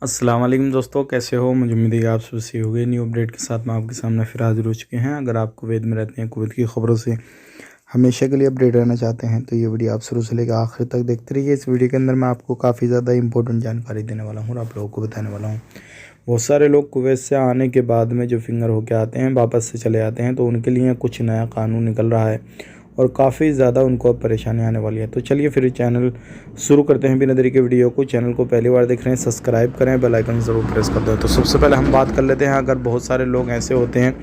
अस्सलाम वालेकुम दोस्तों, कैसे हो? मुझे उम्मीद है कि आप सब सही हो गए। न्यू अपडेट के साथ मैं आपके सामने फिर हाजिर हो चुके हैं। अगर आप कुवैत में रहते हैं, कुवैत की ख़बरों से हमेशा के लिए अपडेट रहना चाहते हैं तो ये वीडियो आप शुरू से लेकर आखिर तक देखते रहिए। इस वीडियो के अंदर मैं आपको काफ़ी ज़्यादा इंपॉर्टेंट जानकारी देने वाला हूँ और आप लोगों को बताने वाला हूँ। बहुत सारे लोग कुवैत से आने के बाद में जो फिंगर होके आते हैं, वापस से चले आते हैं, तो उनके लिए कुछ नया कानून निकल रहा है और काफ़ी ज़्यादा उनको अब परेशानी आने वाली है। तो चलिए फिर चैनल शुरू करते हैं बिना देरी के वीडियो को। चैनल को पहली बार देख रहे हैं, सब्सक्राइब करें, बेल आइकन ज़रूर प्रेस कर दें। तो सबसे पहले हम बात कर लेते हैं, अगर बहुत सारे लोग ऐसे होते हैं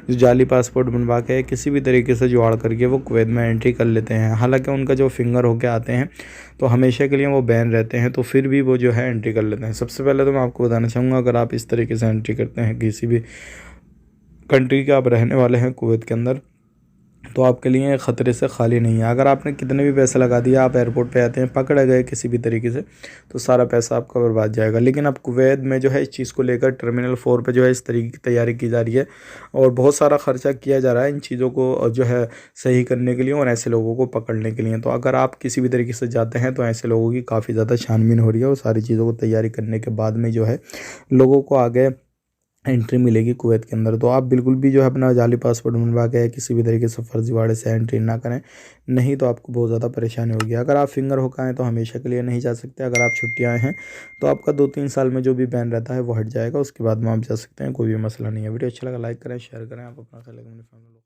जो जाली पासपोर्ट बनवा के किसी भी तरीके से जुगाड़ करके वो कुवैत में एंट्री कर लेते हैं। हालांकि उनका जो फिंगर होके आते हैं तो हमेशा के लिए वो बैन रहते हैं, तो फिर भी वो जो है एंट्री कर लेते हैं। सबसे पहले तो मैं आपको बताना चाहूँगा, अगर आप इस तरीके से एंट्री करते हैं, किसी भी कंट्री के आप रहने वाले हैं कुवैत के अंदर, तो आपके लिए ख़तरे से खाली नहीं है। अगर आपने कितने भी पैसे लगा दिए, आप एयरपोर्ट पे आते हैं, पकड़े गए किसी भी तरीके से, तो सारा पैसा आपका बर्बाद जाएगा। लेकिन अब कुवैत में जो है इस चीज़ को लेकर टर्मिनल 4 पे जो है इस तरीके की तैयारी की जा रही है और बहुत सारा ख़र्चा किया जा रहा है इन चीज़ों को जो है सही करने के लिए और ऐसे लोगों को पकड़ने के लिए। तो अगर आप किसी भी तरीके से जाते हैं तो ऐसे लोगों की काफ़ी ज़्यादा छानबीन हो रही है और सारी चीज़ों को तैयारी करने के बाद में जो है लोगों को आगे एंट्री मिलेगी कुवैत के अंदर। तो आप बिल्कुल भी जो है अपना जाली पासपोर्ट बनवा के किसी भी तरीके से फर्जीवाड़े से एंट्री ना करें, नहीं तो आपको बहुत ज़्यादा परेशानी होगी। अगर आप फिंगर होकर आएँ तो हमेशा के लिए नहीं जा सकते। अगर आप छुट्टी आए हैं तो आपका 2-3 साल में जो भी बैन रहता है वो हट जाएगा, उसके बाद में आप जा सकते हैं, कोई भी मसला नहीं है। वीडियो अच्छा लगा लाइक करें, शेयर करें। आप अपना ख्याल रखें, अपनी फैमिली